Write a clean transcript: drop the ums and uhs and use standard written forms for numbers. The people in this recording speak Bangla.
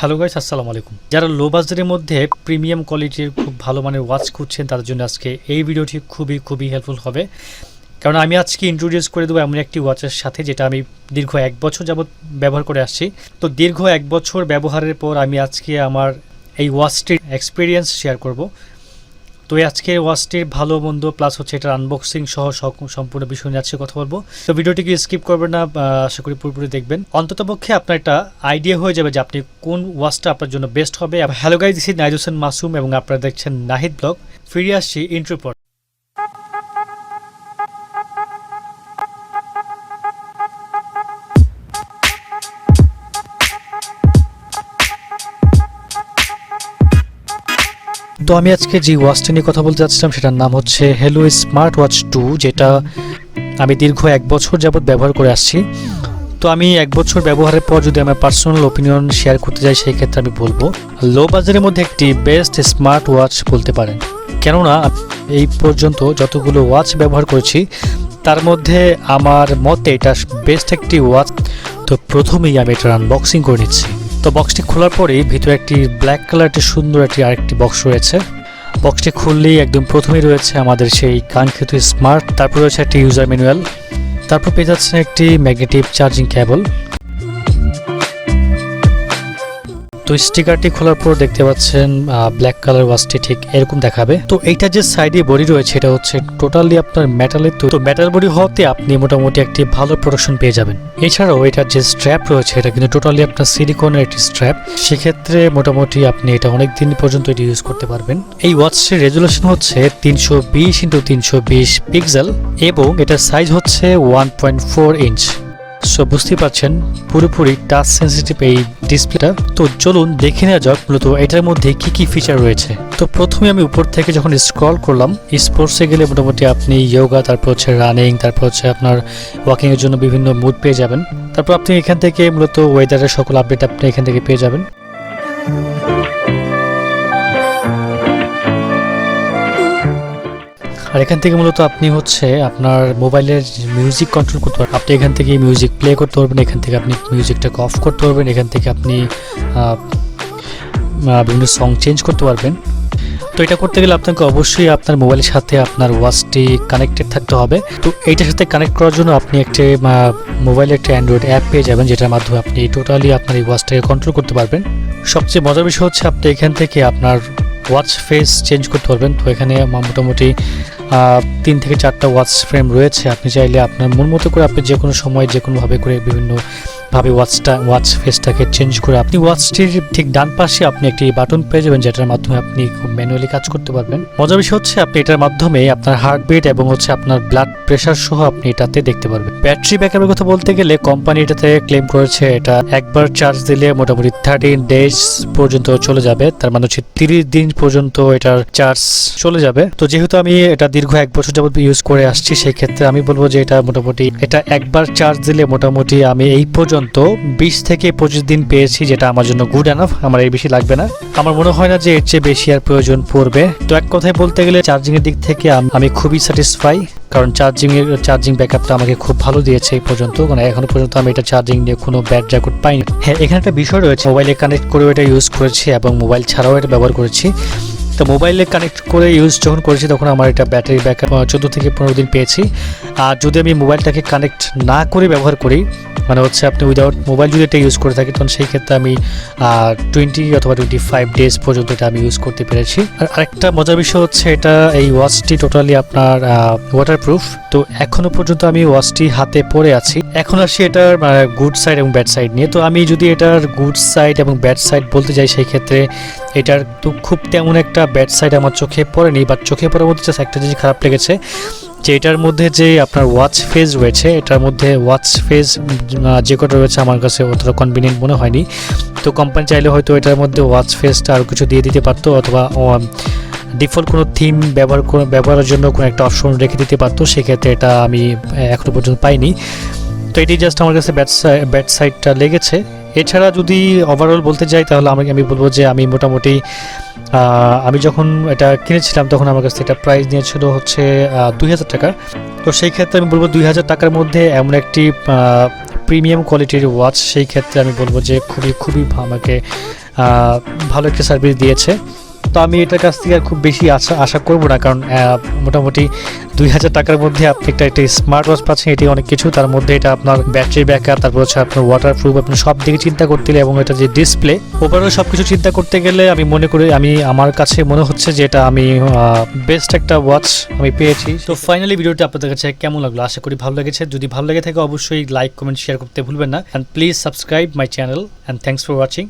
হ্যালো গাইস, আসসালামু আলাইকুম। যারা লো বাজেটের মধ্যে প্রিমিয়াম কোয়ালিটির খুব ভালো মানের ওয়াচ খুঁজছেন তাদের জন্য আজকে এই ভিডিওটি খুবই হেল্পফুল হবে। কারণ আমি আজকে ইন্ট্রোডিউস করে দেবো এমন একটি ওয়াচের সাথে যেটা আমি দীর্ঘ 1 বছর যাবত ব্যবহার করে আসছি। তো দীর্ঘ 1 বছর ব্যবহারের পর আমি আজকে আমার এই ওয়াচটির এক্সপিরিয়েন্স শেয়ার করব। তো আজকে ওয়াচটির ভালো মন্দ প্লাস হচ্ছে এটার আনবক্সিং সহ সম্পূর্ণ বিষয় নিয়ে আজকে কথা বলবো। তো ভিডিওটিকে স্কিপ করবেন না, আশা করি পুরোপুরি দেখবেন। অন্ততপক্ষে আপনার একটা আইডিয়া হয়ে যাবে যে আপনি কোন ওয়াচটা আপনার জন্য বেস্ট হবে। Hello guys, this is Nahid Hossain Masum এবং আপনারা দেখছেন নাহিদ ব্লগ। ফিরে আসছি ইন্ট্রো পর। তো আমি আজকে যে ওয়াচটা নিয়ে কথা বলতে চাচ্ছিলাম সেটার নাম হচ্ছে হেলো স্মার্ট ওয়াচ 2, যেটা আমি দীর্ঘ 1 বছর যাবত ব্যবহার করে আসছি। তো আমি 1 বছর ব্যবহারের পর যদি আমার পার্সোনাল ওপিনিয়ন শেয়ার করতে যাই সেই ক্ষেত্রে আমি বলবো লো বাজারের মধ্যে একটি বেস্ট স্মার্ট ওয়াচ বলতে পারেন। কেননা এই পর্যন্ত যতগুলো ওয়াচ ব্যবহার করেছি তার মধ্যে আমার মতে এটা বেস্ট একটি ওয়াচ। তো প্রথমেই আমি এটার আনবক্সিং করে নিচ্ছি। তো বক্সটি খোলার পরেই ভিতরে একটি ব্ল্যাক কালারটি সুন্দর আরেকটি বক্স রয়েছে। বক্সটি খুললেই একদম প্রথমেই রয়েছে আমাদের সেই কাঙ্ক্ষিত স্মার্ট, তারপর রয়েছে একটি ইউজার ম্যানুয়াল, তারপর পেয়ে যাচ্ছেন একটি ম্যাগনেটিক চার্জিং কেবল। তো স্টিকারটি খোলার পর দেখতে পাচ্ছেন ব্ল্যাক কালার ওয়াচটি ঠিক এরকম দেখাবে। তো এইটা যে সাইডে বডি রয়েছে এটা হচ্ছে টোটালি আপনার মেটালের। তো মেটাল বডি হওয়াতে আপনি মোটামুটি একটি ভালো প্রোটেকশন পেয়ে যাবেন। এছাড়াও এটার যে স্ট্র্যাপ রয়েছে এটা কিন্তু টোটালি আপনার সিলিকনের একটি স্ট্র্যাপ, সেক্ষেত্রে মোটামুটি আপনি এটা অনেক দিন পর্যন্ত এটি ইউজ করতে পারবেন। এই ওয়াচটির রেজুলেশন হচ্ছে 320x320 পিক্সেল এবং এটার সাইজ হচ্ছে 1.4 ইঞ্চ। সো বুঝতেই পারছেন পুরোপুরি টাচ সেন্সিটিভ এই ডিসপ্লেটা। তো চলুন দেখে নেওয়া যাক মূলত এটার মধ্যে কি ফিচার রয়েছে। তো প্রথমে আমি উপর থেকে যখন স্ক্রল করলাম, স্পোর্টসে গেলে মোটামুটি আপনি ইয়োগা, তারপর হচ্ছে রানিং, তারপর হচ্ছে আপনার ওয়াকিংয়ের জন্য বিভিন্ন মুড পেয়ে যাবেন। তারপর আপনি এখান থেকে মূলত ওয়েদারের সকল আপডেট আপনি এখান থেকে পেয়ে যাবেন। আর এখান থেকে মূলত আপনি হচ্ছে আপনার মোবাইলের মিউজিক কন্ট্রোল করতে পারবেন। আপনি এখান থেকে মিউজিক প্লে করতে পারবেন, এখান থেকে আপনি মিউজিকটাকে অফ করতে পারবেন, এখান থেকে আপনি বিভিন্ন সং চেঞ্জ করতে পারবেন। তো এটা করতে গেলে আপনাকে অবশ্যই আপনার মোবাইলের সাথে আপনার ওয়াচটি কানেক্টেড থাকতে হবে। তো এইটার সাথে কানেক্ট করার জন্য আপনি একটি মোবাইলে একটা অ্যান্ড্রয়েড অ্যাপ পেয়ে যাবেন, যেটার মাধ্যমে আপনি টোটালি আপনার এই ওয়াচটাকে কন্ট্রোল করতে পারবেন। সবচেয়ে মজার বিষয় হচ্ছে আপনি এখান থেকে আপনার ওয়াচ ফেস চেঞ্জ করতে পারবেন। তো এখানে মোটামুটি 3 থেকে 4টা ওয়াচ ফ্রেম রয়েছে। আপনি চাইলে আপনার মন মতো করে আপনি যে কোনো সময় যে কোনোভাবে করে বিভিন্নভাবে ওয়াচ ফেসটাকে চেঞ্জ করে আপনি ওয়াচটির ঠিক ডান পাশে আপনি একটি বাটন পেয়ে যাবেন, যেটার মাধ্যমে আপনি খুব ম্যানুয়ালি কাজ করতে পারবেন। মজার বিষয় হচ্ছে আপনি এটার মাধ্যমে আপনার হার্টবিট এবং হচ্ছে আপনার ব্লাড প্রেশার সহ আপনি এটাতে দেখতে পারবেন। ব্যাটারি ব্যাকআপের কথা বলতে গেলে কোম্পানি এটাতে ক্লেম করেছে এটা একবার চার্জ দিলে মোটামুটি 13 ডেজ পর্যন্ত চলে যাবে। তার মানে হচ্ছে 30 দিন পর্যন্ত এটার চার্জ চলে যাবে। তো যেহেতু আমি এটা দীর্ঘ 1 বছর যাবত ইউজ করে আসছি, সেই ক্ষেত্রে আমি বলবো যে এটা মোটামুটি এটা একবার চার্জ দিলে মোটামুটি আমি এই পর্যন্ত 20 থেকে 25 দিন পেয়েছি, যেটা আমার জন্য গুড এনাফ। আমার এর বেশি লাগবে না, আমার মনে হয় না যে এর চেয়ে বেশি আর প্রয়োজন পড়বে। তো এক কথায় বলতে গেলে চার্জিং এর দিক থেকে আমি খুবই স্যাটিসফাই, কারণ চার্জিং ব্যাকআপটা আমাকে খুব ভালো দিয়েছে এই পর্যন্ত। মানে এখনো পর্যন্ত আমি এটা চার্জিং নিয়ে কোনো ব্যাড রেকর্ড পাইনি। হ্যাঁ, এখানে একটা বিষয় রয়েছে, মোবাইলে কানেক্ট করে এটা ইউজ করেছি এবং মোবাইল ছাড়াও এটা ব্যবহার করেছি। তো মোবাইলে কানেক্ট করে ইউজ যখন করেছি তখন আমার এটা ব্যাটারি ব্যাকআপ 14 থেকে 15 দিন পেয়েছি। আর যদি আমি মোবাইলটাকে কানেক্ট না করে ব্যবহার করি, মানে হচ্ছে আপনি উইদাউট মোবাইল যদি এটা ইউজ করে থাকি, তখন সেই ক্ষেত্রে আমি 20 অথবা 25 ডেজ পর্যন্ত এটা আমি ইউজ করতে পেরেছি। আর আরেকটা মজার বিষয় হচ্ছে এটা এই ওয়াচটি টোটালি আপনার ওয়াটারপ্রুফ। তো এখনো পর্যন্ত আমি ওয়াচটি হাতে পরে আছি। এখন আসি এটার গুড সাইড এবং ব্যাড সাইড নিয়ে। তো আমি যদি এটার গুড সাইড এবং ব্যাড সাইড বলতে যাই, সেই ক্ষেত্রে এটার তো খুব তেমন একটা ব্যাড সাইড আমার চোখে পড়েনি, বাট চোখে পড়ার মধ্যে একটা জিনিস খারাপ লেগেছে যে এটার মধ্যে যে আপনার ওয়াচ ফেস রয়েছে, এটার মধ্যে ওয়াচ ফেস যে কটা রয়েছে আমার কাছে অতটা কনভিনিয়েন্ট মনে হয়নি। তো কোম্পানি চাইলে হয়তো এটার মধ্যে ওয়াচ ফেসটা আরও কিছু দিয়ে দিতে পারতো, অথবা ডিফল্ট কোনো থিম ব্যবহারের জন্য কোনো একটা অপশন রেখে দিতে পারতো। সেক্ষেত্রে এটা আমি এখনো পর্যন্ত পাইনি। তো এটি জাস্ট আমার কাছে ব্যাড সাইডটা লেগেছে। এছাড়া যদি ওভারঅল বলতে যাই তাহলে আমি বলবো যে আমি মোটামুটি আমি যখন এটা কিনেছিলাম তখন আমার কাছে এটা প্রাইস নিয়েছিল হচ্ছে 2000 টাকা। তো সেই ক্ষেত্রে আমি বলবো 2000 টাকার মধ্যে এমন একটি প্রিমিয়াম কোয়ালিটির ওয়াচ, সেই ক্ষেত্রে আমি বলবো যে খুবই আমাকে ভালো একটা সার্ভিস দিয়েছে। তো আমি এটার কাছ থেকে আর খুব বেশি আশা করব না, কারণ মোটামুটি 2000 টাকার মধ্যে আপনি একটা স্মার্ট ওয়াচ পাচ্ছেন, এটি অনেক কিছু। তার মধ্যে এটা আপনার ব্যাটারি ব্যাকআপ, তারপর হচ্ছে আপনার ওয়াটারপ্রুফ, আপনি সব দিকে চিন্তা করতে গেলে, এবং এটা যে ডিসপ্লে ওভারঅল সব কিছু চিন্তা করতে গেলে আমি মনে করি, আমার কাছে মনে হচ্ছে যে এটা আমি বেস্ট একটা ওয়াচ আমি পেয়েছি। তো ফাইনালি ভিডিওটি আপনাদের কাছে কেমন লাগলো, আশা করি ভালো লেগেছে। যদি ভালো লেগে থাকে অবশ্যই লাইক, কমেন্ট, শেয়ার করতে ভুলবেন না। And please subscribe my channel, and thanks for watching.